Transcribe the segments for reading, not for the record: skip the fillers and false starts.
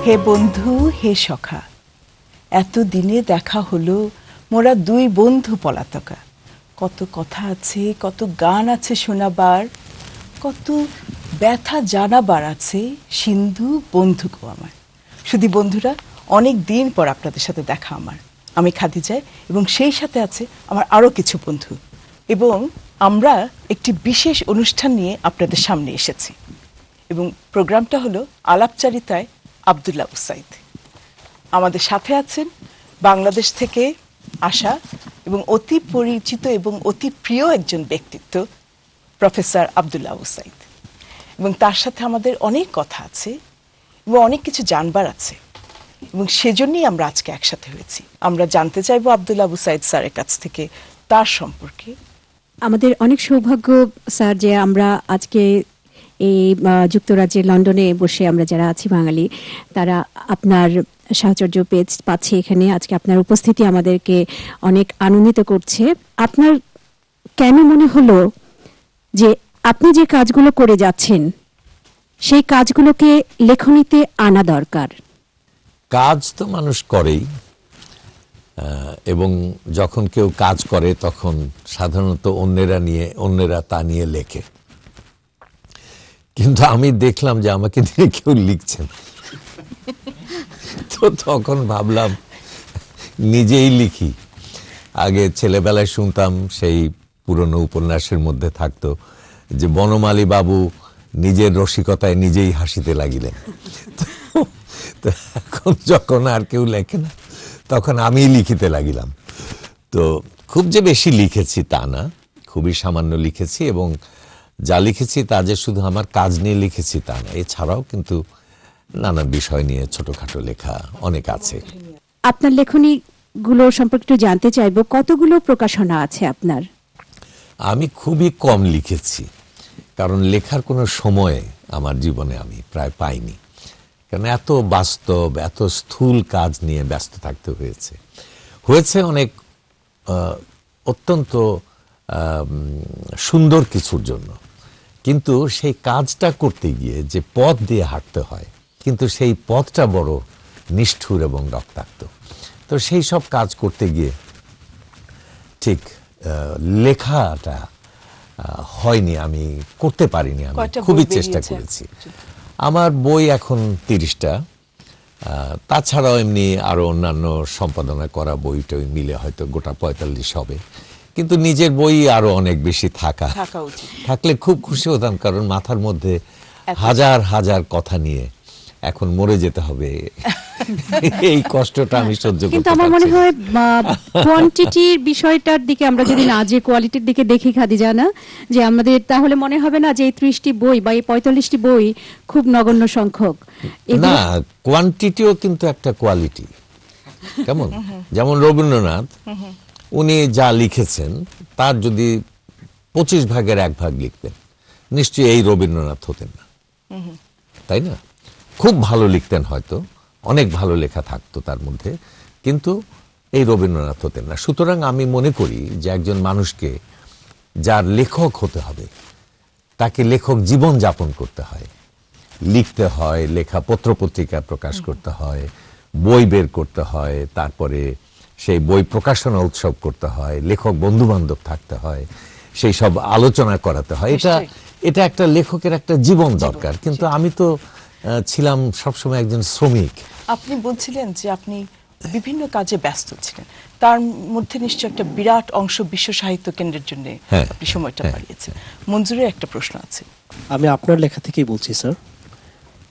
হে বন্ধু হে সখা, এত দিনে দেখা হলো, মোরা দুই বন্ধু পলাতকা। কত কথা আছে, কত গান আছে শোনাবার, কত ব্যথা জানাবার আছে সিন্ধু বন্ধু গো আমার। শুধু বন্ধুরা, অনেক দিন পর আপনাদের সাথে দেখা আমার। আমি খাদিজা এবং সেই সাথে আছে আমার আরও কিছু বন্ধু, এবং আমরা একটি বিশেষ অনুষ্ঠান নিয়ে আপনাদের সামনে এসেছি। এবং প্রোগ্রামটা হলো আলাপচারিতায় আব্দুল্লাহ উসাইদ। আমাদের সাথে আছেন বাংলাদেশ থেকে আসা এবং অতি পরিচিত এবং অতি প্রিয় একজন ব্যক্তিত্ব প্রফেসর আব্দুল্লাহ উসাইদ, এবং তার সাথে আমাদের অনেক কথা আছে এবং অনেক কিছু জানবার আছে, এবং সেজন্যই আমরা আজকে একসাথে হয়েছি। আমরা জানতে চাইবো আব্দুল্লাহ উসাইদ স্যারের কাছ থেকে তার সম্পর্কে। আমাদের অনেক সৌভাগ্য স্যার যে আমরা আজকে এই যুক্তরাজ্যের লন্ডনে বসে আমরা যারা আছি বাঙালি, তারা আপনার সাহচর্য পাচ্ছে এখানে। আজকে আপনার উপস্থিতি আমাদেরকে অনেক আনন্দিত করছে। আপনার কেন মনে হলো যে আপনি যে কাজগুলো করে যাচ্ছেন সেই কাজগুলোকে লেখনীতে আনা দরকার? কাজ তো মানুষ করেই, এবং যখন কেউ কাজ করে তখন সাধারণত অন্যেরা তা নিয়ে লেখে। কিন্তু আমি দেখলাম যে আমাকে নিয়ে কেউ লিখছে না, তো তখন ভাবলাম নিজেই লিখি। আগে ছেলেবেলায় শুনতাম, সেই পুরনো উপন্যাসের মধ্যে থাকতো যে বনমালী বাবু নিজের রসিকতায় নিজেই হাসিতে লাগিলেন। তো এখন যখন আর কেউ লেখে না তখন আমিই লিখিতে লাগিলাম। তো খুব যে বেশি লিখেছি তা না, খুবই সামান্য লিখেছি, এবং যা লিখেছি তা যে শুধু আমার কাজ নিয়ে লিখেছি তা না, এছাড়াও কিন্তু নানান বিষয় নিয়ে ছোটখাটো লেখা অনেক আছে। আপনার লেখনীগুলো সম্পর্কে একটু জানতে চাইবো, কতগুলো প্রকাশনা আছে আপনার? আমি খুবই কম লিখেছি, কারণ লেখার কোনো সময় আমার জীবনে আমি প্রায় পাইনি, কারণ এত বাস্তব, এত স্থূল কাজ নিয়ে ব্যস্ত থাকতে হয়েছে অনেক অত্যন্ত সুন্দর কিছুর জন্য। কিন্তু সেই কাজটা করতে গিয়ে যে পথ দিয়ে হাঁটতে হয়, কিন্তু সেই পথটা বড় নিষ্ঠুর এবং রক্তাক্ত। তো সেই সব কাজ করতে গিয়ে ঠিক লেখাটা হয়নি, আমি করতে পারিনি। আমি খুবই চেষ্টা করেছি। আমার বই এখন 30টা, তাছাড়াও এমনি আরো অন্যান্য সম্পাদনা করা বই টই মিলে হয়তো গোটা 45 হবে। কিন্তু নিজের বই আরো অনেক বেশি থাকলে খুব খুশি হতাম, কারণ মাথার মধ্যে হাজার হাজার কথা নিয়ে এখন মরে যেতে হবে, এই কষ্টটা আমি সহ্য করতে পারছি। কিন্তু আমার মনে হয় কোয়ান্টিটির বিষয়টার দিকে আমরা যদি না যে কোয়ালিটির দিকে দেখি খাদিজা, না যে আমাদের, তাহলে মনে হবে না যে এই 30টি বই বা এই 45টি বই খুব নগণ্য সংখ্যক। না, কোয়ান্টিটিও কিন্তু একটা কোয়ালিটি। কেমন? যেমন রবীন্দ্রনাথ, উনি যা লিখেছেন তার যদি 25 ভাগের 1 ভাগ লিখতেন, নিশ্চয়ই এই রবীন্দ্রনাথ হতেন না, তাই না? খুব ভালো লিখতেন, হয়তো অনেক ভালো লেখা থাকতো তার মধ্যে, কিন্তু এই রবীন্দ্রনাথ হতেন না। সুতরাং আমি মনে করি যে একজন মানুষকে যার লেখক হতে হবে, তাকে লেখক জীবন যাপন করতে হয়, লিখতে হয়, লেখা পত্রপত্রিকা প্রকাশ করতে হয়, বই বের করতে হয়, তারপরে সেই বই প্রকাশনা উৎসব করতে হয়, লেখক বন্ধু বান্ধব থাকতে হয়, সেই সব আলোচনা করাতে হয়। এটা একটা লেখকের একটা জীবন দরকার। কিন্তু আমি তো ছিলাম সবসময় একজন শ্রমিক। আপনি বলছিলেন যে আপনি বিভিন্ন কাজে ব্যস্ত ছিলেন, তার মধ্যে নিশ্চয় একটা বিরাট অংশ বিশ্ব সাহিত্য কেন্দ্রের জন্য আপনি সময়টা বাড়িয়েছেন। মঞ্জুরের একটা প্রশ্ন আছে। আমি আপনার লেখা থেকেই বলছি স্যার।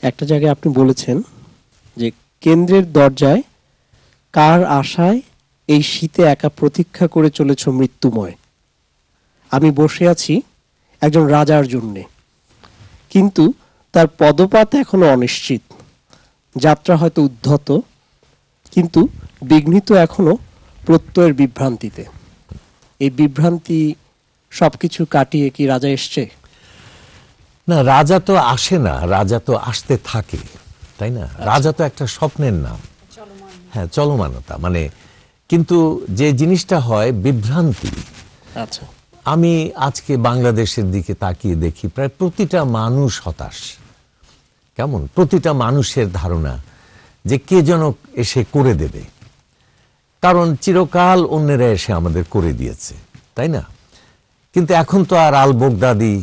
একটা জায়গায় আপনি বলেছেন যে কেন্দ্রের দরজায় কার আশায় এই শীতে একা প্রতীক্ষা করে চলেছ মৃত্যুময়। আমি বসে আছি একজন রাজার জন্যে, কিন্তু তার পদপাত এখনো অনিশ্চিত। যাত্রা হয়তো উদ্ধত, কিন্তু বিঘ্নিত এখনো প্রত্যয়ের বিভ্রান্তিতে। এই বিভ্রান্তি সবকিছু কাটিয়ে কি রাজা এসছে? না, রাজা তো আসে না, রাজা তো আসতে থাকে, তাই না? রাজা তো একটা স্বপ্নের নাম। হ্যাঁ, চলমানতা মানে, কিন্তু যে জিনিসটা হয় বিভ্রান্তি। আচ্ছা, আমি আজকে বাংলাদেশের দিকে তাকিয়ে দেখি প্রায় প্রতিটা মানুষ হতাশ। কেমন? প্রতিটা মানুষের ধারণা যে কে যেন এসে করে দেবে, কারণ চিরকাল অন্যেরা এসে আমাদের করে দিয়েছে, তাই না? কিন্তু এখন তো আর আল বগদাদি,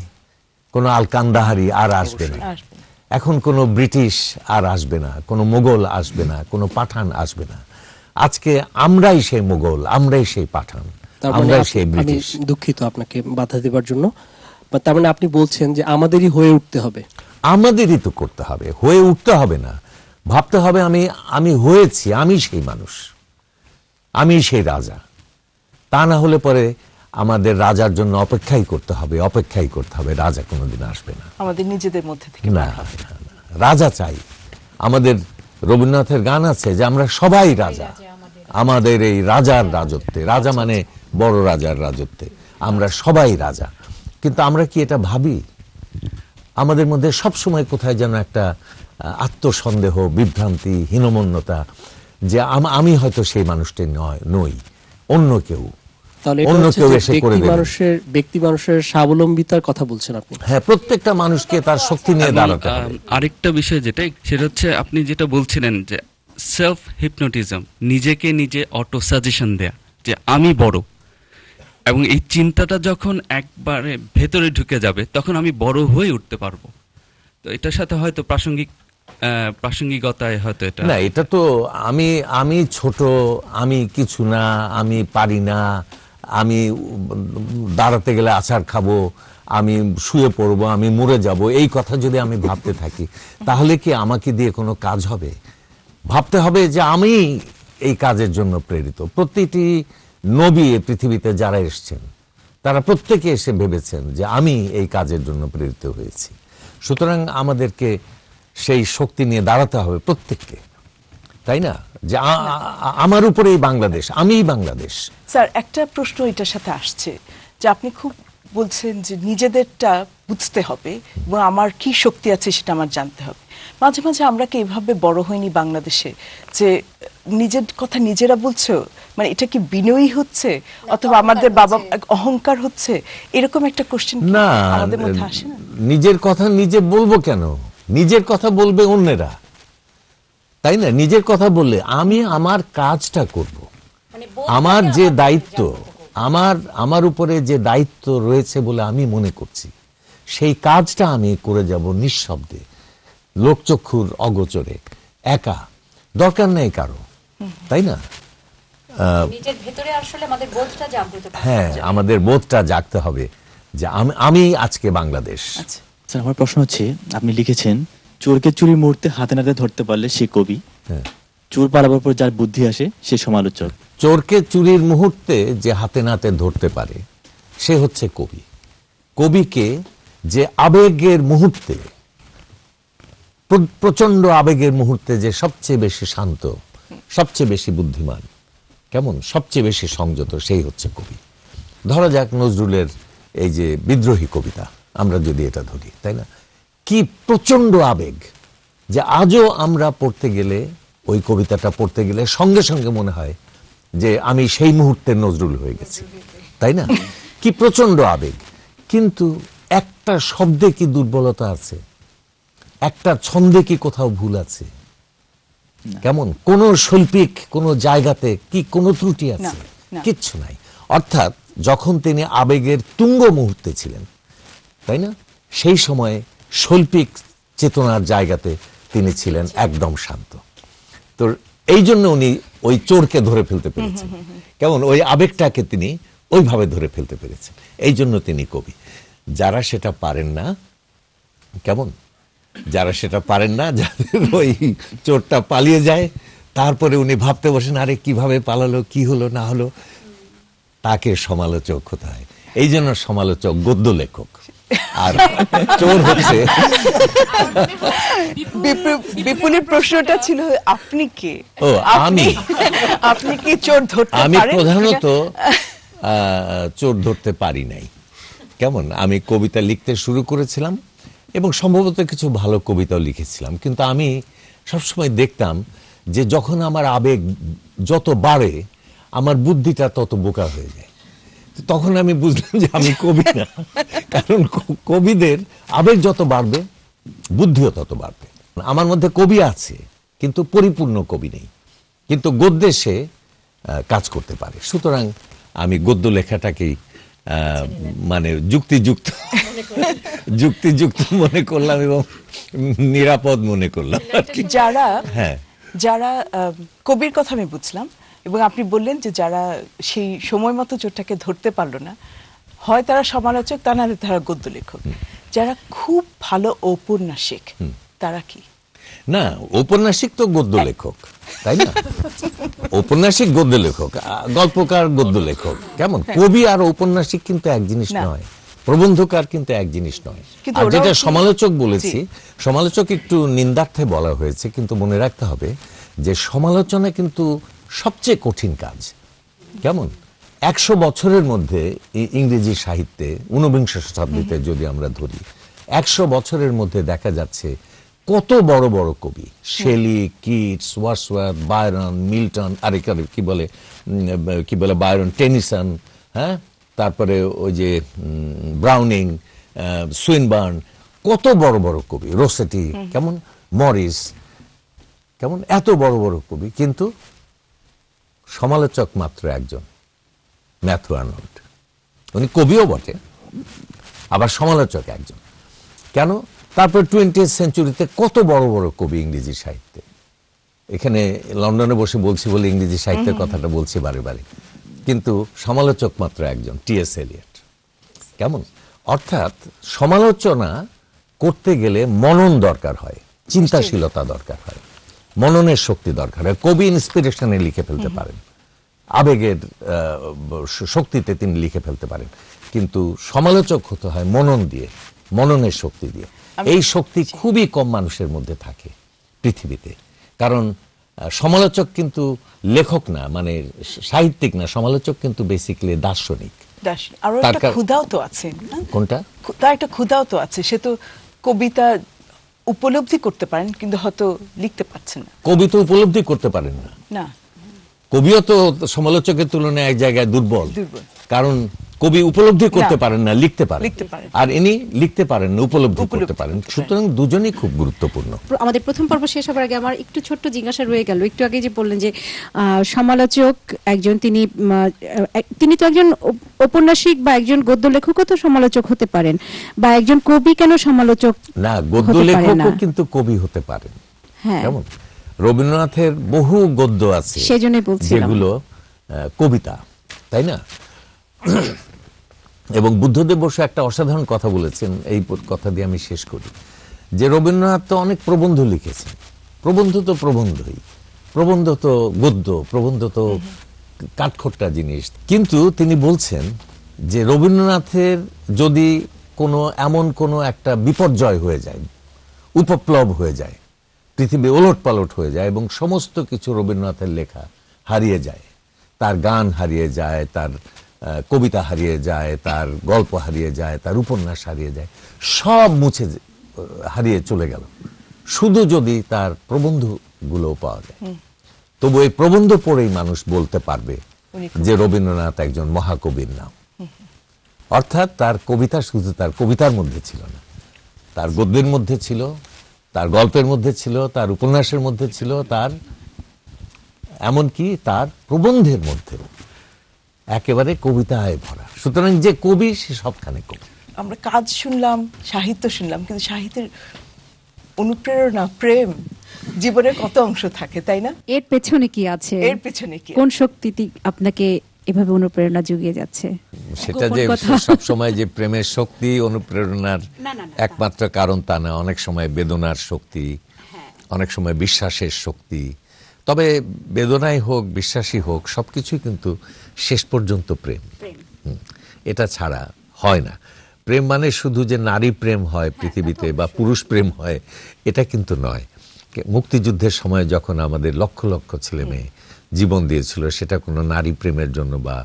কোনো আল কান্দাহারি আর আসবে না, আসবে না। এখন কোনো ব্রিটিশ আর আসবে না, কোনো মোগল আসবে না, কোনো পাঠান আসবে না। আজকে আমরাই সেই মোগল, আমরাই সেই পাঠান, তার মানে আমরাই সেই আমি ব্রিটিশ। দুঃখিত আপনাকে বাধা দেবার জন্য, বা তার মানে আপনি বলছেন যে আমাদেরই হয়ে উঠতে হবে। আমাদেরই তো করতে হবে, হয়ে উঠতে হবে না, ভাবতে হবে আমি হয়েছি, আমি সেই মানুষ, আমি সেই রাজা। তা না হলে পরে আমাদের রাজার জন্য অপেক্ষাই করতে হবে, রাজা কোনোদিন আসবে না। আমাদের নিজেদের মধ্যে থেকে না, না, না, রাজা চাই। আমাদের রবীন্দ্রনাথের গান আছে যে আমরা সবাই রাজা, আমাদের এই রাজার রাজত্বে, রাজা মানে বড় রাজার রাজত্বে, আমরা সবাই রাজা। কিন্তু আমরা কি এটা ভাবি? আমাদের মধ্যে সবসময় কোথায় যেন একটা আত্মসন্দেহ, বিভ্রান্তি, হীনমন্যতা, যে আমি হয়তো সেই মানুষটি নই, অন্য কেউ, তাহলে এটা অন্য হচ্ছে কেউ যে এসে করে দেবে। ব্যক্তি মানুষের স্বাবলম্বিতার কথা বলছেন আপনি। হ্যাঁ, প্রত্যেকটা মানুষকে তার শক্তি নিয়ে এবং, দাঁড়াতে হবে। আরেকটা বিষয় সেটা হচ্ছে আপনি যেটা বলছিলেন যে সেলফ হিপনোটিজম, নিজেকে নিজে অটো সাজেশন দেয়া যে আমি বড়, এবং এই চিন্তাটা যখন একবারে ভেতরে ঢুকে যাবে তখন আমি বড় হয়ে উঠতে পারবো। তো এটার সাথে হয়তো প্রাসঙ্গিকতায় হয়তো এটা না, এটা তো আমি ছোট, আমি কিছু না, আমি পারি না, আমি দাঁড়াতে গেলে আছাড় খাবো, আমি শুয়ে পড়বো, আমি মরে যাব, এই কথা যদি আমি ভাবতে থাকি তাহলে কি আমাকে দিয়ে কোনো কাজ হবে? ভাবতে হবে যে আমি এই কাজের জন্য প্রেরিত। প্রতিটি নবী এ পৃথিবীতে যারা এসেছেন তারা প্রত্যেকে এসে ভেবেছেন যে আমি এই কাজের জন্য প্রেরিত হয়েছি। সুতরাং আমাদেরকে সেই শক্তি নিয়ে দাঁড়াতে হবে প্রত্যেককে, তাই না? যে আমার উপরেই বাংলাদেশ, আমিই বাংলাদেশ। স্যার, একটা প্রশ্ন এটার সাথে আসছে যে আপনি খুব বলছেন যে নিজেদেরটা বুঝতে হবে এবং আমার কি শক্তি আছে সেটা আমার জানতে হবে। মাঝে মাঝে আমরা কি এভাবে বড় হইনি বাংলাদেশে যে নিজের কথা নিজেরা বলছো, মানে এটা কি বিনয়ী হচ্ছে অথবা আমাদের বাবা অহংকার হচ্ছে, এরকম একটা কোশ্চেন না, আমাদের মধ্যে আসে না? নিজের কথা নিজে বলবো কেন? নিজের কথা বলবে অন্যেরা, তাই না? নিজের কথা বললে আমি আমার কাজটা করব, আমার যে দায়িত্ব, আমার উপরে যে দায়িত্ব রয়েছে বলে আমি মনে করছি সেই কাজটা আমি করে যাব নিঃশব্দে, লোকচক্ষুর অগোচরে, একা, দরকার নেই কারো, তাই না? নিজের ভেতরে আসলে আমাদের বোধটা জাগ্রত করতে হ্যাঁ, হবে। আমাদের বোধটা জাগতে হবে যে আমি আজকে বাংলাদেশ। আচ্ছা, স্যার, আমার প্রশ্ন হচ্ছে, আপনি লিখেছেন চোরকে চুরির মুহূর্তে হাতে নাতে ধরতে পারলে সে কবি, হ্যাঁ। চোর পালাবার পর যার বুদ্ধি আসে সে সমালোচক। চোরকে চুরির মুহূর্তে যে হাতে নাতে ধরতে পারে সে হচ্ছে কবি। কবিকে যে আবেগের মুহূর্তে, প্রচন্ড আবেগের মুহূর্তে যে সবচেয়ে বেশি শান্ত, সবচেয়ে বেশি বুদ্ধিমান, কেমন, সবচেয়ে বেশি সংযত, সেই হচ্ছে কবি। ধরা যাক নজরুলের এই যে বিদ্রোহী কবিতা, আমরা যদি এটা ধরি, তাই না? কি প্রচন্ড আবেগ, যে আজও আমরা পড়তে গেলে, ওই কবিতাটা পড়তে গেলে সঙ্গে সঙ্গে মনে হয় যে আমি সেই মুহূর্তের নজরুল হয়ে গেছি, তাই না? কি প্রচন্ড আবেগ। কিন্তু একটা শব্দে কি দুর্বলতা আছে? একটা ছন্দে কি কোথাও ভুল আছে? কেমন, কোন শৈল্পিক কোন জায়গাতে কি কোনো ত্রুটি আছে? না। কিচ্ছু নাই। অর্থাৎ যখন তিনি আবেগের তুঙ্গ মুহূর্তে ছিলেন, তাই না, সেই সময়ে শৈল্পিক চেতনার জায়গাতে তিনি ছিলেন একদম শান্ত। তো এই জন্য উনি ওই চোরকে ধরে ফেলতে পেরেছেন, কেমন, ওই আবেগটাকে তিনি ওইভাবে ধরে ফেলতে পেরেছেন। এই জন্য তিনি কবি। যারা সেটা পারেন না, কেমন, যারা সেটা পারেন না, যাদের ওই চোরটা পালিয়ে যায়, তারপরে উনি ভাবতে বসেন আরে কিভাবে পালালো, কি হলো না হলো, তাকে সমালোচক হতে হয়। এই জন্য সমালোচক গদ্য লেখক, আর চোর হচ্ছে। বিপুলের প্রশ্নটা ছিল আপনি কে? ও, আপনি কি চোর ধরতে পারেন? আমি প্রধানত চোর ধরতে পারি নাই, কেমন। আমি কবিতা লিখতে শুরু করেছিলাম এবং সম্ভবত কিছু ভালো কবিতাও লিখেছিলাম, কিন্তু আমি সবসময় দেখতাম যে যখন আমার আবেগ যত বাড়ে আমার বুদ্ধিটা তত বোকা হয়ে যায়। তখন আমি বুঝলাম যে আমি কবি না, কারণ কবিদের আবেগ যত বাড়বে বুদ্ধিও তত বাড়বে। আমার মধ্যে কবি আছে, কিন্তু পরিপূর্ণ কবি নেই, কিন্তু গদ্যে সে কাজ করতে পারে। সুতরাং আমি গদ্য লেখাটাকেই মানে যুক্তিযুক্ত মনে করলাম এবং নিরাপদ মনে করলাম আর কি। যারা হ্যাঁ, যারা কবির কথা আমি বুঝলাম, এবং আপনি বললেন যে যারা সেই সময় মতো চোরটাকে ধরতে পারলো না, হয় তারা সমালোচক, তা নাহলে তারা গদ্য লেখক। যারা খুব ভালো ঔপন্যাসিক তারা কি? না, ঔপন্যাসিক তো গদ্য লেখক, তাই না? ঔপন্যাসিক গদ্য লেখক, গল্পকার গদ্য লেখক। কেমন? কবি আর ঔপন্যাসিক কিন্তু এক জিনিস নয়, প্রবন্ধকার কিন্তু এক জিনিস নয়। কিন্তু আর ওরাও যেটা কি- সমালোচক বলেছি, সমালোচক একটু নিন্দার্থে বলা হয়েছে, কিন্তু মনে রাখতে হবে যে সমালোচনা কিন্তু সবচেয়ে কঠিন কাজ। কেমন? 100 বছরের মধ্যে ইংরেজি সাহিত্যে, ঊনবিংশ শতাব্দীতে যদি আমরা ধরি, 100 বছরের মধ্যে দেখা যাচ্ছে কত বড় বড় কবি, Shelley, Keats, Wordsworth, Byron, Milton, কি বলে বায়রন, টেনিসন, হ্যাঁ, তারপরে ওই যে ব্রাউনিং, সুইনবার্ন, কত বড় বড় কবি, রোসেটি, কেমন, মরিস, কেমন, এত বড় বড় কবি, কিন্তু সমালোচক মাত্র একজন, ম্যাথু আর্নল্ড। উনি কবিও বটে, আবার সমালোচক একজন। কেন? তারপর 20th সেঞ্চুরিতে কত বড় বড় কবি ইংরেজি সাহিত্যে। এখানে লন্ডনে বসে বলছি বলে ইংরেজি সাহিত্যের কথাটা বলছি বারে বারে, কিন্তু সমালোচক মাত্র একজন, টি.এস. এলিয়ট। কেমন? অর্থাৎ সমালোচনা করতে গেলে মনন দরকার হয়, চিন্তাশীলতা দরকার হয়, মননের শক্তি দরকার হয়। কবি ইন্সপিরেশনে লিখে ফেলতে পারেন, আবেগের শক্তিতে তিনি লিখে ফেলতে পারেন, কিন্তু সমালোচক হতে হয় মনন দিয়ে, মননের শক্তি দিয়ে। এই শক্তি খুবই কম মানুষের মধ্যে থাকে পৃথিবীতে। কারণ সমালোচক কিন্তু লেখক না, মানে সাহিত্যিক না, সমালোচক কিন্তু বেসিক্যালি দার্শনিক। আরো তার একটা ক্ষুধাও তো আছে না? কোনটা? তার একটা ক্ষুধাও তো আছে, সে তো কবিতা উপলব্ধি করতে পারেন কিন্তু হয়তো লিখতে পারছেন না। কবি তো উপলব্ধি করতে পারেন না, না, কবিও তো সমালোচকের তুলনায় এক জায়গায় দুর্বল। দুর্বল। কারণ কবি উপলব্ধি করতে না, পারেন না, লিখতে পারেন। আর ইনি লিখতে পারেন না, উপলব্ধি করতে পারেন। সুতরাং দুজনেই খুব গুরুত্বপূর্ণ। আমাদের প্রথম পর্ব শেষ হবার আগে আমার একটু ছোট্ট জিজ্ঞাসা রয়ে গেল। একটু আগে যে বললেন যে সমালোচক একজন, তিনি তো একজন ঔপন্যাসিক বা একজন গদ্য লেখকও তো সমালোচক হতে পারেন, বা একজন কবি কেন সমালোচক না, গদ্য হতে পারে না? লেখকও কিন্তু কবি হতে পারেন। হ্যাঁ, কেমন? রবীন্দ্রনাথের বহু গদ্য আছে সেজন্যই বলছিলাম। যেগুলো কবিতা, তাই না? এবং বুদ্ধদেব বসু একটা অসাধারণ কথা বলেছেন, এই কথা দিয়ে আমি শেষ করি, যে রবীন্দ্রনাথ তো অনেক প্রবন্ধ লিখেছেন, প্রবন্ধ তো প্রবন্ধই, প্রবন্ধ তো গদ্য, প্রবন্ধ তো কাঠখোট্টা জিনিস, কিন্তু তিনি বলছেন যে রবীন্দ্রনাথের যদি এমন কোনো একটা বিপর্যয় হয়ে যায়, উপপ্লব হয়ে যায়, পৃথিবী ওলটপালট হয়ে যায় এবং সমস্ত কিছু রবীন্দ্রনাথের লেখা হারিয়ে যায়, তার গান হারিয়ে যায়, তার কবিতা হারিয়ে যায়, তার গল্প হারিয়ে যায়, তার উপন্যাস হারিয়ে যায়, সব হারিয়ে চলে গেল, শুধু যদি তার প্রবন্ধগুলো পাওয়া যায়, তবু এই প্রবন্ধ পড়েই মানুষ বলতে পারবে যে রবীন্দ্রনাথ একজন মহাকবির নাম। অর্থাৎ তার কবিতা শুধু তার কবিতার মধ্যে ছিল না, তার গদ্যের মধ্যে ছিল, তার গল্পের মধ্যে ছিল, তার উপন্যাসের মধ্যে ছিল, তার এমনকি তার প্রবন্ধের মধ্যেও একেবারে কবিতায় ভরা। সুতরাং যে কবি সে সবখানে কবি। আমরা কাজ শুনলাম, সাহিত্য শুনলাম, কিন্তু সাহিত্যের অনুপ্রেরণা, প্রেম, জীবনের কত অংশ থাকে, তাই না? এর পেছনে কি আছে? এর পেছনে কি? কোন শক্তি আপনাকে এভাবে অনুপ্রেরণা জুগিয়ে যাচ্ছে? সেটা যে সব সময় যে প্রেমের শক্তি অনুপ্রেরণার একমাত্র কারণ তা না, অনেক সময় বেদনার শক্তি, অনেক সময় বিশ্বাসের শক্তি। তবে বেদনাই হোক, বিশ্বাসী হোক, সবকিছুই কিন্তু শেষ পর্যন্ত প্রেম। এটা ছাড়া হয় না। প্রেম মানে শুধু যে নারী প্রেম হয় পৃথিবীতে বা পুরুষ প্রেম হয়, এটা কিন্তু নয়। মুক্তিযুদ্ধের সময় যখন আমাদের লক্ষ লক্ষ ছেলে মেয়ে জীবন দিয়েছিল, সেটা কোনো নারী প্রেমের জন্য বা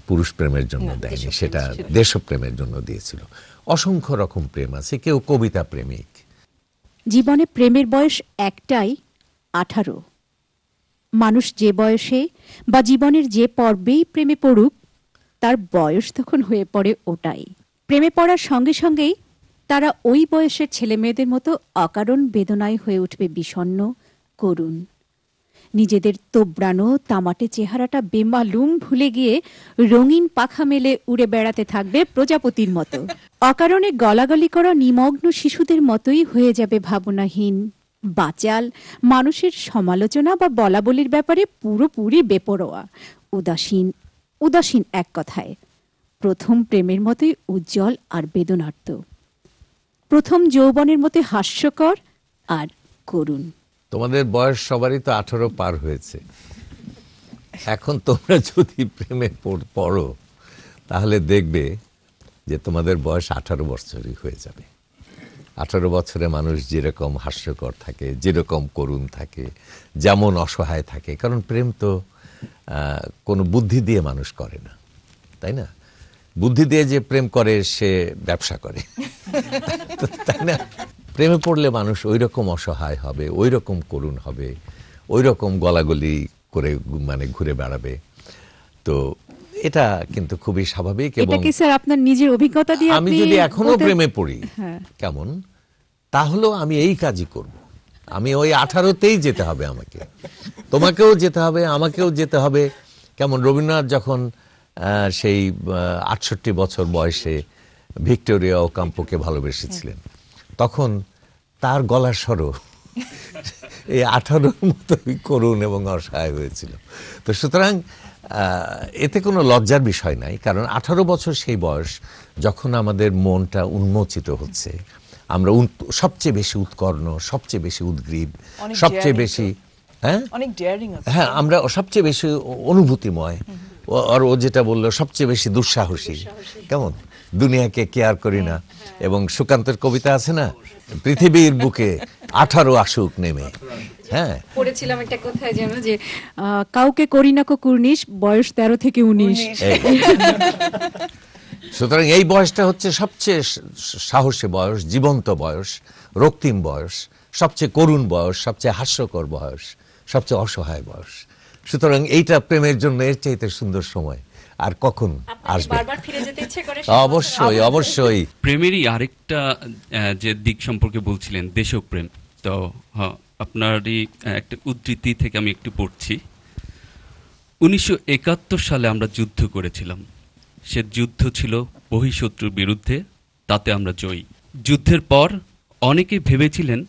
পুরুষ প্রেমের জন্য দেয়নি, সেটা দেশপ্রেমের জন্য দিয়েছিল। অসংখ্য রকম প্রেম আছে, কেউ কবিতা প্রেমিক। জীবনে প্রেমের বয়স একটাই, 18। মানুষ যে বয়সে বা জীবনের যে পর্বেই প্রেমে পড়ুক, তার বয়স তখন হয়ে পড়ে ওটাই। প্রেমে পড়ার সঙ্গে সঙ্গেই তারা ওই বয়সের ছেলে মেয়েদের মতো অকারণ বেদনায় হয়ে উঠবে বিষণ্ণ, করুণ। নিজেদের তোবড়ানো তামাটে চেহারাটা বেমালুম ভুলে গিয়ে রঙিন পাখা মেলে উড়ে বেড়াতে থাকবে প্রজাপতির মতো। অকারণে গলাগলি করা নিমগ্ন শিশুদের মতোই হয়ে যাবে ভাবনাহীন, বাচাল, মানুষের সমালোচনা বা বলাবলির ব্যাপারে পুরোপুরি বেপরোয়া, উদাসীন। উদাসীন এক কথায় প্রথম প্রেমের মতোই উজ্জ্বল আর বেদনার্ত, প্রথম যৌবনের মতো হাস্যকর আর করুণ। তোমাদের বয়স সবারই তো 18 পার হয়েছে। এখন তোমরা যদি প্রেমে পড়ো তাহলে দেখবে যে তোমাদের বয়স 18 বছরই হয়ে যাবে। 18 বছরে মানুষ যেরকম হাস্যকর থাকে, যেরকম করুণ থাকে, যেমন অসহায় থাকে, কারণ প্রেম তো কোনো বুদ্ধি দিয়ে মানুষ করে না, তাই না? বুদ্ধি দিয়ে যে প্রেম করে সে ব্যবসা করে, তাই না? প্রেমে পড়লে মানুষ ওই রকম অসহায় হবে, ওই রকম করুণ হবে, ওই রকম গলাগলি করে মানে ঘুরে বেড়াবে। তো এটা কিন্তু খুবই স্বাভাবিক। এবং এটা কি স্যার আপনার নিজের অভিজ্ঞতা দিয়ে আমি আপনি যদি এখনো প্রেমে পড়ি হ্যাঁ। কেমন, তাহলেও আমি এই কাজই করব। আমি ওই 18তেই যেতে হবে আমাকে, তোমাকেও যেতে হবে, আমাকেও যেতে হবে। কেমন রবীন্দ্রনাথ যখন সেই 68 বছর বয়সে ভিক্টোরিয়া ওকাম্পোকে ভালোবেসেছিলেন, তখন তার গলার স্বরও এই 18 মতোই করুণ এবং অসহায় হয়েছিল। তো সুতরাং এতে কোনো লজ্জার বিষয় নাই, কারণ 18 বছর সেই বয়স যখন আমাদের মনটা উন্মোচিত হচ্ছে, আমরা সবচেয়ে বেশি উৎকর্ণ, সবচেয়ে বেশি উদ্গ্রীব, সবচেয়ে বেশি হ্যাঁ আমরা সবচেয়ে বেশি অনুভূতিময়। আর ও যেটা বললো সবচেয়ে বেশি দুঃসাহসী, কেমন দুনিয়াকে কেয়ার করি না। এবং সুকান্তের কবিতা আছে না, পৃথিবীর বুকে 18 আসুক নেমে। হ্যাঁ, পড়েছিলাম একটা কোথায় যেন যে কাউকে করি না কো কুর্নিশ, বয়স 13 থেকে 19। সুতরাং এই বয়সটা হচ্ছে সবচেয়ে সাহসী বয়স, জীবন্ত বয়স, রক্তিম বয়স, সবচেয়ে করুণ বয়স, সবচেয়ে হাস্যকর বয়স, সবচেয়ে অসহায় বয়স। সুতরাং এইটা প্রেমের জন্য এর চাইতে সুন্দর সময় আর কখন আসবে? বারবার ফিরে যেতে ইচ্ছে করে। অবশ্যই অবশ্যই। প্রেমেরই আরেকটা যে দিক সম্পর্কে বলছিলেন, দেশপ্রেম। তো আপনারই একটা উদ্ধৃতি থেকে আমি একটু পড়ছি। 1971 সালে আমরা যুদ্ধ করেছিলাম। সে যুদ্ধ ছিল বহিঃশত্রুর বিরুদ্ধে, তাতে আমরা জয়ী। যুদ্ধের পর অনেকে ভেবেছিলেন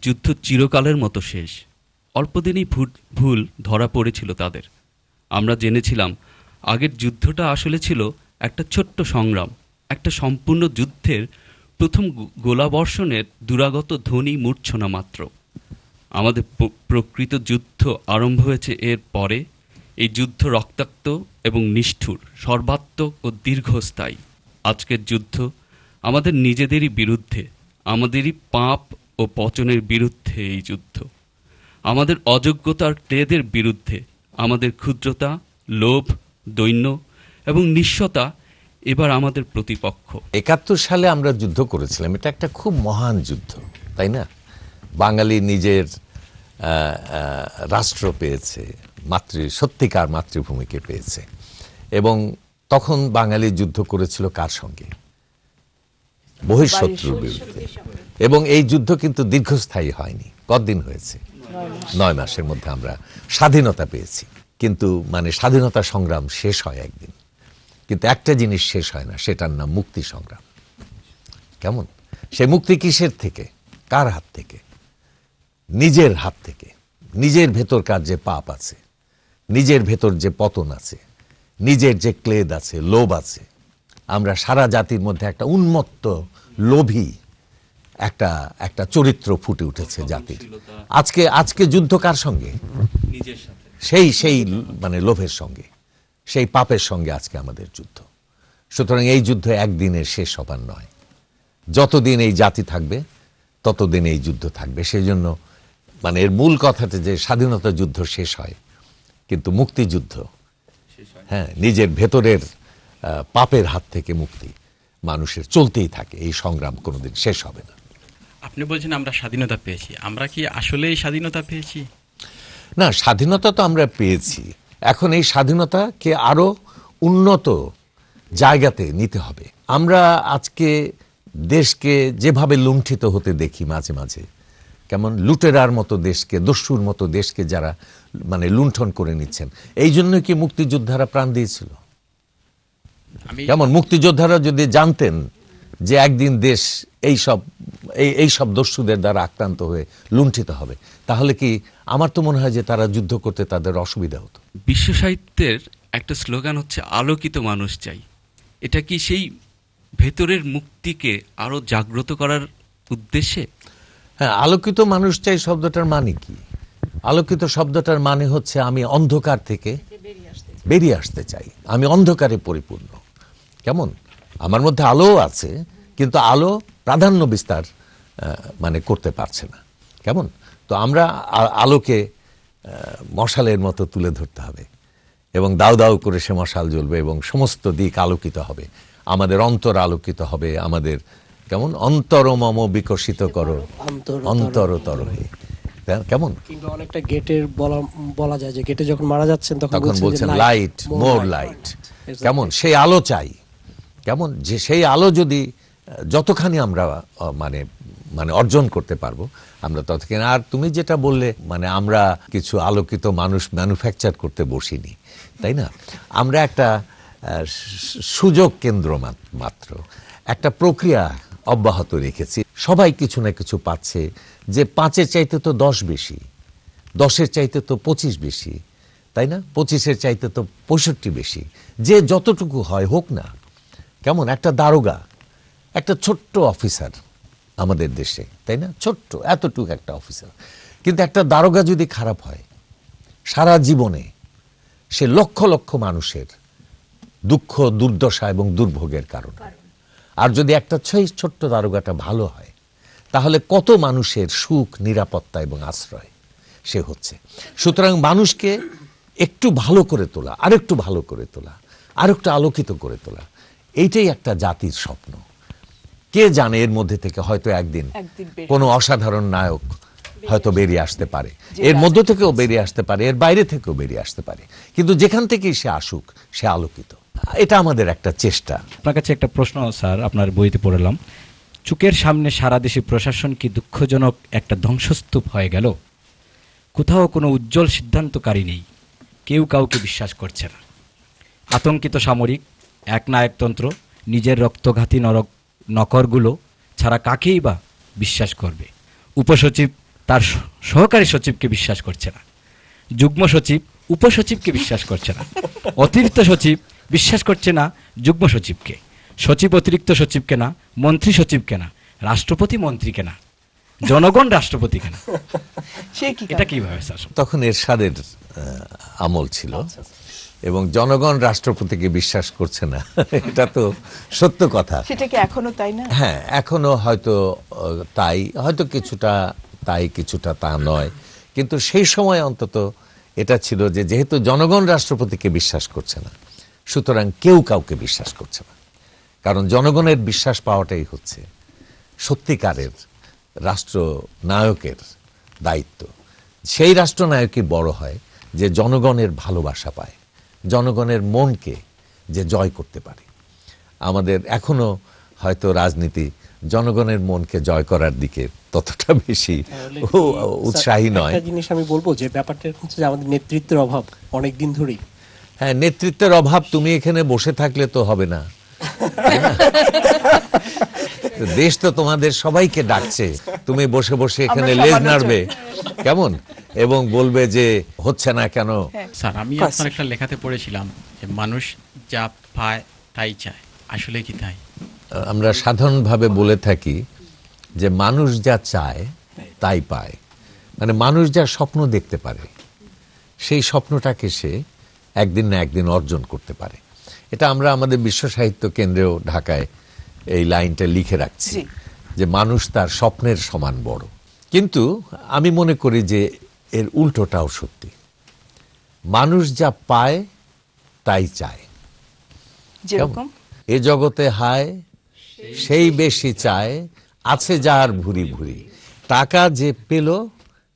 যুদ্ধ চিরকালের মতো শেষ। অল্পদিনই ভুল ধরা পড়েছিল তাদের। আমরা জেনেছিলাম আগের যুদ্ধটা আসলে ছিল একটা ছোট্ট সংগ্রাম, একটা সম্পূর্ণ যুদ্ধের প্রথম গোলাবর্ষণের দুরাগত ধ্বনি মূর্ছনা মাত্র। আমাদের প্রকৃত যুদ্ধ আরম্ভ হয়েছে এর পরে। এই যুদ্ধ রক্তাক্ত এবং নিষ্ঠুর, সর্বাত্মক ও দীর্ঘস্থায়ী। আজকের যুদ্ধ আমাদের নিজেদেরই বিরুদ্ধে, আমাদেরই পাপ ও পচনের বিরুদ্ধে এই যুদ্ধ। আমাদের অযোগ্যতার ক্লেদের বিরুদ্ধে, আমাদের ক্ষুদ্রতা, লোভ, দৈন্য এবং নিঃস্বতা এবার আমাদের প্রতিপক্ষ। 71 সালে আমরা যুদ্ধ করেছিলাম, এটা একটা খুব মহান যুদ্ধ, তাই না? বাঙালি নিজের রাষ্ট্র পেয়েছে, সত্যিকার মাতৃভূমিকে পেয়েছে। এবং তখন বাঙালি যুদ্ধ করেছিল কার সঙ্গে? বহিঃশত্রুর বিরুদ্ধে। এবং এই যুদ্ধ কিন্তু দীর্ঘস্থায়ী হয়নি। কতদিন হয়েছে? 9 মাসের মধ্যে আমরা স্বাধীনতা পেয়েছি। কিন্তু মানে স্বাধীনতা সংগ্রাম শেষ হয় একদিন, কিন্তু একটা জিনিস শেষ হয় না, সেটার নাম মুক্তি সংগ্রাম। কেমন? সে মুক্তি কিসের থেকে? কার হাত থেকে? নিজের হাত থেকে। নিজের ভেতরকার যে পাপ আছে, নিজের ভেতর যে পতন আছে, নিজের যে ক্লেদ আছে, লোভ আছে। আমরা সারা জাতির মধ্যে একটা উন্মত্ত লোভী একটা চরিত্র ফুটে উঠেছে জাতির। আজকে যুদ্ধ কার সঙ্গে? নিজের সাথে। সেই মানে লোভের সঙ্গে, সেই পাপের সঙ্গে আজকে আমাদের যুদ্ধ। সুতরাং এই যুদ্ধ একদিনের শেষ হবার নয়। যতদিন এই জাতি থাকবে ততদিন এই যুদ্ধ থাকবে। সেই জন্য মানে এর মূল কথাটা যে স্বাধীনতা যুদ্ধ শেষ হয়, কিন্তু মুক্তিযুদ্ধ, হ্যাঁ, নিজের ভেতরের পাপের হাত থেকে মুক্তি মানুষের চলতেই থাকে। এই সংগ্রাম কোনোদিন শেষ হবে না। আপনি বলছেন আমরা স্বাধীনতা পেয়েছি, আমরা কি আসলেই স্বাধীনতা পেয়েছি? না, স্বাধীনতা তো আমরা পেয়েছি। এখন এই স্বাধীনতাকে আরো উন্নত জায়গাতে নিতে হবে। আমরা আজকে দেশকে যেভাবে লুণ্ঠিত হতে দেখি মাঝে মাঝে, কেমন লুটেরার মতো দেশকে, দস্যুর মতো দেশকে যারা মানে লুণ্ঠন করে নিচ্ছেন, এই জন্য কি মুক্তিযোদ্ধারা প্রাণ দিয়েছিল? কেমন মুক্তিযোদ্ধারা যদি জানতেন যে একদিন দেশ এই সব দস্যুদের দ্বারা আক্রান্ত হয়ে লুণ্ঠিত হবে, তাহলে কি আমার তো মনে হয় যে তারা যুদ্ধ করতে তাদের অসুবিধা হতো। বিশ্ব সাহিত্যের একটা স্লোগান হচ্ছে আলোকিত মানুষ চাই। এটা কি সেই ভেতরের মুক্তিকে আরো জাগ্রত করার উদ্দেশ্যে? হ্যাঁ, আলোকিত মানুষ চাই শব্দটার মানে কি? আলোকিত শব্দটার মানে হচ্ছে আমি অন্ধকার থেকে বেরিয়ে আসতে চাই, আমি অন্ধকারে পরিপূর্ণ। কেমন আমার মধ্যে আলো আছে, কিন্তু আলো প্রাধান্য বিস্তার মানে করতে পারছে না। কেমন তো আমরা আলোকে মশালের মতো তুলে ধরতে হবে, এবং দাউ দাউ করে সে মশাল জ্বলবে এবং সমস্ত দিক আলোকিত হবে, আমাদের অন্তর আলোকিত হবে, আমাদের কেমন অন্তরমম বিকশিত করো অন্তরতর হয়ে। কেমন কিন্তু অনেকটা গেটের বলা যায় যে গেটে যখন মারা যাচ্ছেন তখন বলছেন লাইট, মোর লাইট। কেমন সেই আলো চাই, কেমন যে সেই আলো যদি যতখানি আমরা মানে মানে অর্জন করতে পারবো আমরা ততখানি। আর তুমি যেটা বললে, মানে আমরা কিছু আলোকিত মানুষ ম্যানুফ্যাকচার করতে বসিনি, তাই না? আমরা একটা সুযোগ কেন্দ্র মাত্র, একটা প্রক্রিয়া অব্যাহত রেখেছি। সবাই কিছু না কিছু পাচ্ছে, যে 5-এর চাইতে তো 10 বেশি, 10-এর চাইতে তো 25 বেশি, তাই না? 25-এর চাইতে তো 65 বেশি, যে যতটুকু হয় হোক না। কেমন একটা দারোগা, একটা ছোট্ট অফিসার আমাদের দেশে, তাই না? ছোট্ট এতটুকু একটা অফিসার, কিন্তু একটা দারোগা যদি খারাপ হয়, সারা জীবনে সে লক্ষ লক্ষ মানুষের দুঃখ, দুর্দশা এবং দুর্ভোগের কারণ। আর যদি একটা ছোট্ট দারোগাটা ভালো হয়, তাহলে কত মানুষের সুখ, নিরাপত্তা এবং আশ্রয় সে হচ্ছে। সুতরাং মানুষকে একটু ভালো করে তোলা, আরেকটু ভালো করে তোলা, আরেকটু আলোকিত করে তোলা, এইটাই একটা জাতির স্বপ্ন। কে জানে এর মধ্যে থেকে হয়তো একদিন কোনো অসাধারণ নায়ক হয়তো বেরিয়ে আসতে পারে, এর মধ্য থেকেও বেরিয়ে আসতে পারে, এর বাইরে থেকেও বেরিয়ে আসতে পারে, কিন্তু যেখান থেকেই সে আসুক সে আলোকিত। এটা আমাদের একটা চেষ্টা। আপনার কাছে একটা প্রশ্ন স্যার, আপনার বইতে পড়লাম, চোখের সামনে সারা দেশে প্রশাসন কি দুঃখজনক একটা ধ্বংসস্তূপ হয়ে গেল? কোথাও কোনো উজ্জ্বল সিদ্ধান্তকারী নেই, কেউ কাউকে বিশ্বাস করছে না। আতঙ্কিত সামরিক, একনায়কতন্ত্র, নিজের রক্তঘাতী নকরগুলো ছাড়া কাকেই বা বিশ্বাস করবে? উপসচিব তার সহকারী সচিবকে বিশ্বাস করছে না, যুগ্ম সচিব উপসচিবকে বিশ্বাস করছে না, অতিরিক্ত সচিব বিশ্বাস করছে না যুগ্ম সচিবকে, সচিব অতিরিক্ত সচিবকে না, মন্ত্রী সচিবকে না, রাষ্ট্রপতি মন্ত্রীকে না, জনগণ রাষ্ট্রপতিকে না। এটা কিভাবে স্যার? তখন এরশাদের আমল ছিল, এবং জনগণ রাষ্ট্রপতিকে বিশ্বাস করছে না, এটা তো সত্য কথা। সেটা কি এখনো তাই না? হ্যাঁ, এখনো হয়তো তাই, হয়তো কিছুটা তাই, কিছুটা তা নয়, কিন্তু সেই সময় অন্তত এটা ছিল যে যেহেতু জনগণ রাষ্ট্রপতিকে বিশ্বাস করছে না, সুতরাং কেউ কাউকে বিশ্বাস করছে না। কারণ জনগণের বিশ্বাস পাওয়াটাই হচ্ছে সত্যিকারের রাষ্ট্রনায়কের দায়িত্ব। সেই রাষ্ট্রনায়কই বড় হয় যে জনগণের ভালোবাসা পায়, জনগণের মনকে যে জয় করতে পারে। আমাদের এখনো হয়তো রাজনীতি জনগণের মনকে জয় করার দিকে ততটা বেশি উৎসাহী নয়। একটা জিনিস আমি বলবো যে ব্যাপারটা হচ্ছে যে আমাদের নেতৃত্বের অভাব অনেক দিন ধরেই। হ্যাঁ, নেতৃত্বের অভাব। তুমি এখানে বসে থাকলে তো হবে না, দেশ তো তোমাদের সবাইকে ডাকছে, তুমি বসে বসে এখানে লেজ নাড়বে কেমন, এবং বলবে যে হচ্ছে না কেন। স্যার, আমি আপনার একটা লেখাতে পড়েছিলাম যে মানুষ যা পায় তাই চায়, আসলে কি তাই? আমরা সাধারণভাবে বলে থাকি যে মানুষ যা চায় তাই পায়, মানে মানুষ যা স্বপ্ন দেখতে পারে সেই স্বপ্নটাকে সে একদিন না একদিন অর্জন করতে পারে। এটা আমরা আমাদের বিশ্ব সাহিত্য কেন্দ্রেও ঢাকায় এই লাইনটা লিখে রাখছি যে মানুষ তার স্বপ্নের সমান বড়। কিন্তু আমি মনে করি যে এর উল্টোটাও সত্যি, মানুষ যা পায় তাই চায়। যেরকম এ জগতে হায় সেই বেশি চায়, আছে যার ভুরি ভুরি, টাকা যে পেল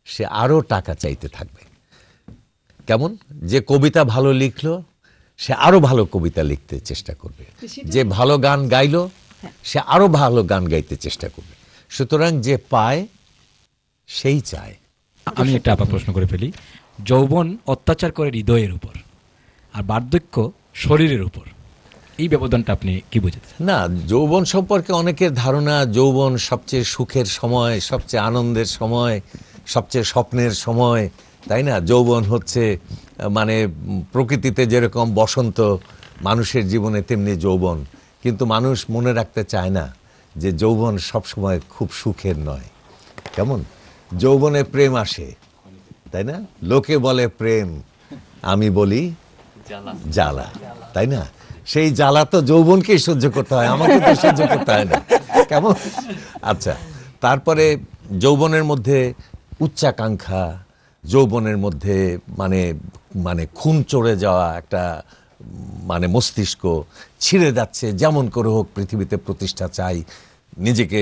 সে আরো টাকা চাইতে থাকবে। কেমন যে কবিতা ভালো লিখলো সে আরো ভালো কবিতা লিখতে চেষ্টা করবে, যে ভালো গান গাইলো সে আরো ভালো গান গাইতে চেষ্টা করবে। সুতরাং যে পায় সেই চায়। আমি একটা আবার প্রশ্ন করে ফেলি, যৌবন অত্যাচার করে হৃদয়ের উপর আর বার্ধক্য শরীরের উপর, এই ব্যবধানটা আপনি কি বুঝেছেন? না, যৌবন সম্পর্কে অনেকের ধারণা যৌবন সবচেয়ে সুখের সময়, সবচেয়ে আনন্দের সময়, সবচেয়ে স্বপ্নের সময়, তাই না? যৌবন হচ্ছে মানে প্রকৃতিতে যেরকম বসন্ত মানুষের জীবনে তেমনি যৌবন, কিন্তু মানুষ মনে রাখতে চায় না যে যৌবন সবসময় খুব সুখের নয়। কেমন? যৌবনে প্রেম আসে, তাই না? লোকে বলে প্রেম, আমি বলি জ্বালা, তাই না? সেই জ্বালা তো যৌবনকেই সহ্য করতে হয়, আমাকে তো সহ্য করতে হয় না। কেমন? আচ্ছা, তারপরে যৌবনের মধ্যে উচ্চাকাঙ্ক্ষা, যৌবনের মধ্যে মানে মানে খুন চড়ে যাওয়া একটা মানে মস্তিষ্ক ছিঁড়ে যাচ্ছে, যেমন করে হোক পৃথিবীতে প্রতিষ্ঠা চাই, নিজেকে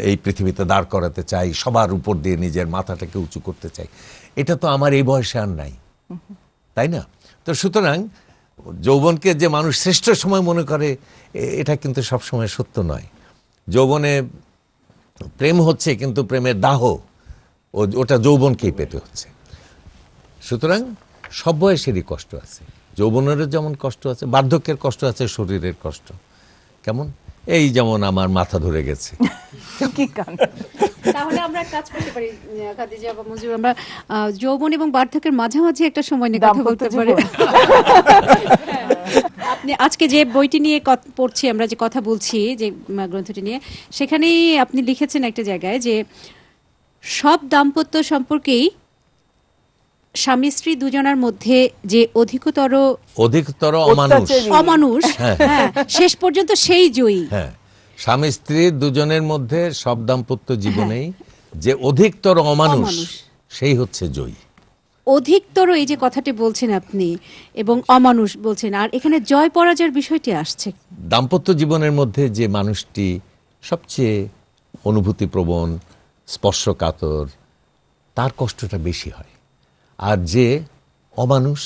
এই পৃথিবীতে দাঁড় করাতে চাই, সবার উপর দিয়ে নিজের মাথাটাকে উঁচু করতে চাই। এটা তো আমার এই বয়সে আর নাই, তাই না? তো সুতরাং যৌবনকে যে মানুষ শ্রেষ্ঠ সময় মনে করে, এটা কিন্তু সবসময় সত্য নয়। যৌবনে প্রেম হচ্ছে, কিন্তু প্রেমের দাহ ওটা যৌবনকেই পেতে হচ্ছে। সুতরাং সব বয়সেরই কষ্ট আছে, যৌবনেরও যেমন কষ্ট আছে, বার্ধক্যের কষ্ট আছে, শরীরের কষ্ট। কেমন? এই যেমন আমার মাথা ধরে গেছে। তাহলে আমরা কাজ করতে পারি খাদিজা বা মঞ্জুর, আমরা যৌবন এবং বার্ধক্যের মাঝামাঝি একটা সময় নিয়ে কথা বলতে পারি। আপনি আজকে যে বইটি নিয়ে পড়ছি, আমরা যে কথা বলছি, যে গ্রন্থটি নিয়ে, সেখানেই আপনি লিখেছেন একটা জায়গায় যে সব দাম্পত্য সম্পর্কেই স্বামী স্ত্রী দুজনের মধ্যে যে অধিকতর অমানুষ, হ্যাঁ, শেষ পর্যন্ত সেই জয়ী। হ্যাঁ, স্বামী স্ত্রী দুজনের মধ্যে সব দাম্পত্য জীবনেই যে অধিকতর অমানুষ, সেই হচ্ছে জয়ী। অধিকতর, এই যে কথাটি বলছেন আপনি, এবং অমানুষ বলছেন, আর এখানে জয় পরাজয়ের বিষয়টি আসছে। দাম্পত্য জীবনের মধ্যে যে মানুষটি সবচেয়ে অনুভূতিপ্রবণ, স্পর্শকাতর, তার কষ্টটা বেশি হয়। আর যে অমানুষ,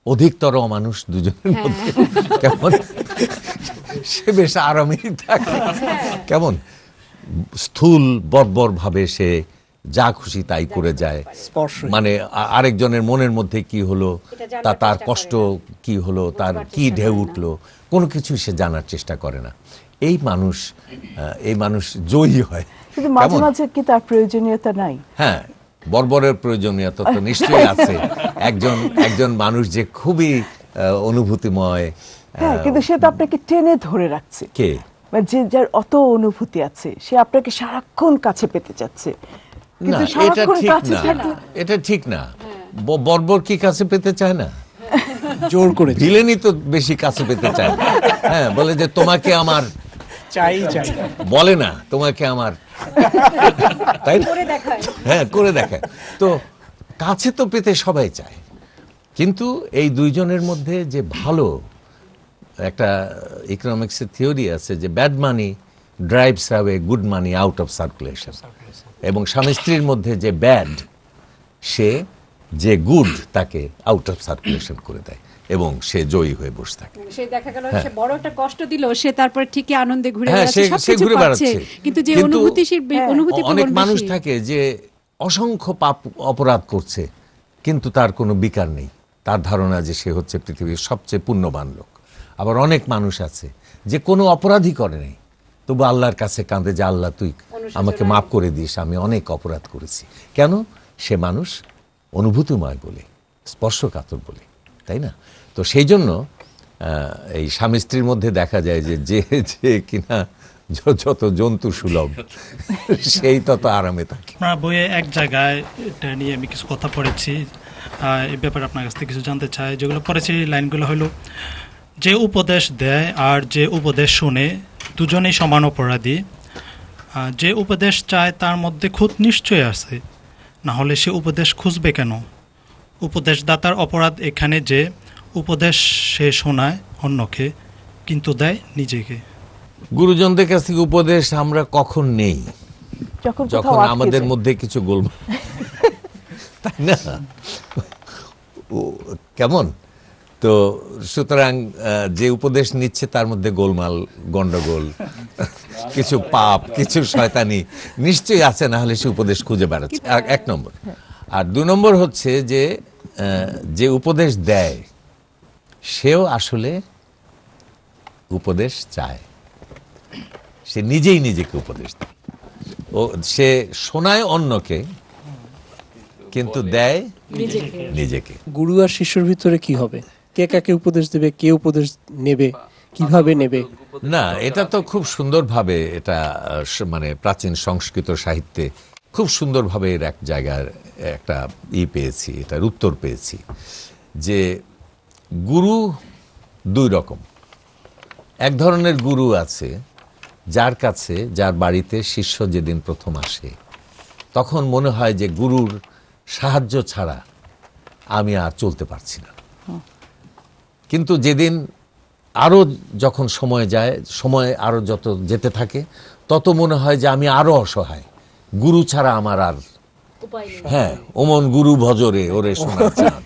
অধিকতর অমানুষ দুজনের মধ্যে, কেমন সে বেশ আরামেই থাকে। কেমন স্থূল বর্বর ভাবে সে যা খুশি তাই করে যায়, মানে আরেকজনের মনের মধ্যে কি হলো, তার কষ্ট কি হলো, তার কি ঢেউ উঠলো, কোনো কিছু সে জানার চেষ্টা করে না। এই মানুষ জয়ী হয়। কিন্তু মাঝে মাঝে কি তার প্রয়োজনীয়তা নাই? হ্যাঁ, বর্বরের প্রয়োজনীয়তা তো নিশ্চয়ই আছে। একজন মানুষ যে খুবই অনুভূতিময়, হ্যাঁ, কিন্তু সে তো আপনাকে টেনে ধরে রাখছে। কে? যে যার অত অনুভূতি আছে, সে আপনাকে সারাক্ষণ কাছে পেতে যাচ্ছে। না, এটা ঠিক না, এটা ঠিক না। বর্বর কি কাছে পেতে চায় না? জোর করে। ভিলেনই তো বেশি কাছে পেতে চায়। হ্যাঁ, বলে যে তোমাকে আমার চাই, বলে না তোমাকে আমার, তাই করে দেখায়। হ্যাঁ, করে দেখায়। তো কাছে তো পেতে সবাই চায়, কিন্তু এই দুইজনের মধ্যে যে ভালো একটা ইকোনমিক্সের থিওরি আছে যে bad money drives away good money out of circulation, এবং স্বামী স্ত্রীর মধ্যে যে ব্যাড, সে যে গুড তাকে আউট অফ সার্কুলেশন করে দেয়, এবং সে জয়ী হয়ে বসে থাকে। সে দেখা গেল সে বড় একটা কষ্ট দিল, সে তারপর ঠিকই আনন্দে ঘুরে বেড়াচ্ছে, সে ঘুরে বেড়াচ্ছে, কিন্তু যে অনুভূতি অনেক মানুষ থাকে যে অসংখ্য পাপ অপরাধ করছে, কিন্তু তার কোনো বিকার নেই, তার ধারণা যে সে হচ্ছে পৃথিবীর সবচেয়ে পুণ্যবান লোক। আবার অনেক মানুষ আছে যে কোনো অপরাধই করে নাই, তবু আল্লাহর কাছে কাঁদে যে আল্লাহ তুই আমাকে মাফ করে দিস, আমি অনেক অপরাধ করেছি। কেন? সে মানুষ অনুভূতিময় বলে, স্পর্শকাতর বলে, তাই না? তো সেই জন্য এই স্বামী স্ত্রীর মধ্যে দেখা যায় যে যে কিনা যত জন্তু সুলভ, সেই তত আরামে থাকে। আপনার বইয়ে এক জায়গায় এটা নিয়ে আমি কিছু কথা পড়েছি, এই ব্যাপারে আপনার কাছ থেকে কিছু জানতে চাই। যেগুলো পড়েছি লাইনগুলো হলো, যে উপদেশ দেয় আর যে উপদেশ শুনে দুজনেই সমান অপরাধী। যে উপদেশ চায় তার মধ্যে খুঁত নিশ্চয় আছে, না হলে সে উপদেশ খুঁজবে কেন? উপদেশদাতার অপরাধ এখানে যে উপদেশ সে শোনায় অন্যকে, কিন্তু দেয় নিজেকে। গুরুজনদের কাছ থেকে উপদেশ আমরা কখন নেই? যখন আমাদের মধ্যে কিছু গোলমাল, তাই না? কেমন? তো সুতরাং যে উপদেশ নিচ্ছে তার মধ্যে গোলমাল, গন্ডগোল, কিছু পাপ, কিছু শয়তানি নিশ্চয়ই আছে, না হলে সে উপদেশ খুঁজে বেড়াচ্ছে। এক নম্বর। আর 2 নম্বর হচ্ছে যে উপদেশ দেয় সেও আসলে উপদেশ চায়, সে নিজেই নিজেকে উপদেশ দেয়। ও সে শোনায় অন্যকে, কিন্তু দেয় নিজেকে। গুরু আর শিষ্যর ভিতরে কি হবে? কে কাকে উপদেশ দেবে, কে উপদেশ নেবে, কিভাবে নেবে? না, এটা তো খুব সুন্দরভাবে, এটা মানে প্রাচীন সংস্কৃত সাহিত্যে খুব সুন্দরভাবে এর এক জায়গার একটা পেয়েছি, এটার উত্তর পেয়েছি, যে গুরু 2 রকম। এক ধরনের গুরু আছে যার কাছে, যার বাড়িতে শিষ্য যেদিন প্রথম আসে তখন মনে হয় যে গুরুর সাহায্য ছাড়া আমি আর চলতে পারছি না। কিন্তু যেদিন আরো যখন সময় যায়, সময় আরো যত যেতে থাকে, তত মনে হয় যে আমি আরো অসহায়, গুরু ছাড়া আমার আর, হ্যাঁ, ওমন গুরু ভজরে ওরে শোনা চাঁদ।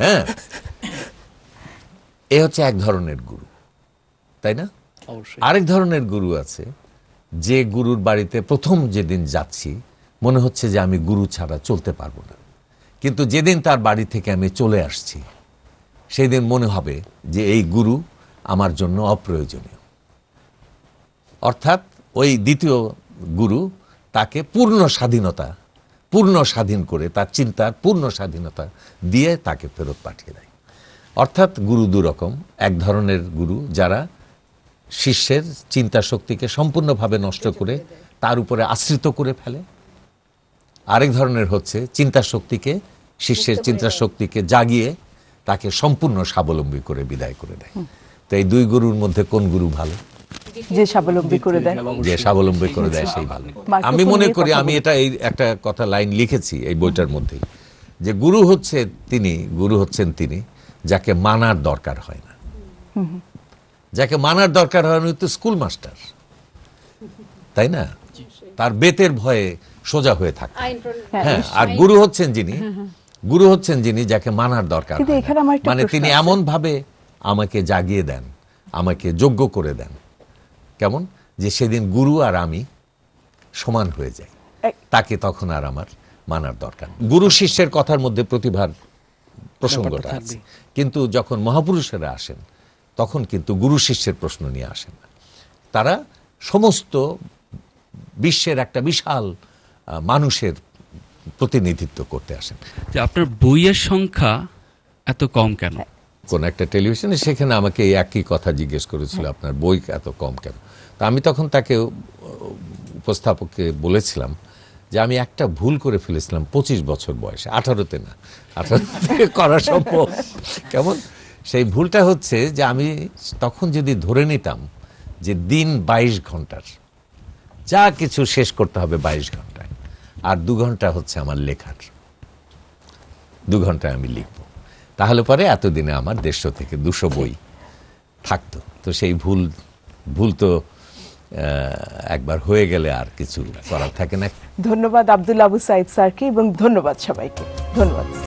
হ্যাঁ, এ হচ্ছে এক ধরনের গুরু, তাই না? আরেক ধরনের গুরু আছে, যে গুরুর বাড়িতে প্রথম যেদিন যাচ্ছি মনে হচ্ছে যে আমি গুরু ছাড়া চলতে পারবো না, কিন্তু যেদিন তার বাড়ি থেকে আমি চলে আসছি সেই দিন মনে হবে যে এই গুরু আমার জন্য অপ্রয়োজনীয়। অর্থাৎ ওই দ্বিতীয় গুরু তাকে পূর্ণ স্বাধীন করে, তার চিন্তার পূর্ণ স্বাধীনতা দিয়ে তাকে ফেরত পাঠিয়ে দেয়। অর্থাৎ গুরু 2 রকম। এক ধরনের গুরু যারা শিষ্যের চিন্তা শক্তিকে সম্পূর্ণভাবে নষ্ট করে তার উপরে আশ্রিত করে ফেলে। আরেক ধরনের হচ্ছে শিষ্যের চিন্তা শক্তিকে জাগিয়ে তাকে সম্পূর্ণ স্বাবলম্বী করে বিদায় করে দেয়। তো এই 2 গুরুর মধ্যে কোন গুরু ভালো? যে স্বাবলম্বী করে দেয়, যে স্বাবলম্বী করে দেয় সেই ভালো। আমি মনে করি, আমি এটা এই একটা কথা লাইন লিখেছি এই বইটার মধ্যেই, যে গুরু হচ্ছেন তিনি যাকে মানার দরকার হয় না। যাকে মানার দরকার হয় না তো স্কুল মাস্টার, তাই না? তার বেতের ভয়ে সোজা হয়ে থাকে। হ্যাঁ, আর গুরু হচ্ছেন যিনি যাকে মানার দরকার হয় না। মানে তিনি এমন ভাবে আমাকে জাগিয়ে দেন, আমাকে যোগ্য করে দেন, কেমন যে সেদিন গুরু আর আমি সমান হয়ে যাই, তাকে তখন আর আমার মানার দরকার। গুরু শিষ্যের কথার মধ্যে প্রতিভার প্রসঙ্গটা আছে, কিন্তু যখন মহাপুরুষেরা আসেন তখন কিন্তু গুরু শিষ্যের প্রশ্ন নিয়ে আসেন না। তারা সমস্ত বিশ্বের একটা বিশাল মানুষের প্রতিনিধিত্ব করতে আসেন। যে আপনার বইয়ের সংখ্যা এত কম কেন? কোন একটা টেলিভিশনে সেখানে আমাকে এই একই কথা জিজ্ঞেস করেছিল, আপনার বই এত কম কেন? তা আমি তখন তাকে, উপস্থাপককে বলেছিলাম যে আমি একটা ভুল করে ফেলেছিলাম 25 বছর বয়সে, 18তে না, 18তে করা সম্ভব কেমন? সেই ভুলটা হচ্ছে যে আমি তখন যদি ধরে নিতাম যে দিন 22 ঘন্টার, যা কিছু শেষ করতে হবে 22 ঘন্টায়, আর 2 ঘন্টা হচ্ছে আমার লেখার, 2 ঘন্টায় আমি লিখব, তাহলে পরে এতদিনে আমার 150 থেকে 200 বই থাকতো। তো সেই ভুল তো একবার হয়ে গেলে আর কিছু করার থাকে না। ধন্যবাদ আব্দুল আবু সাইদ স্যারকে এবং ধন্যবাদ সবাইকে। ধন্যবাদ।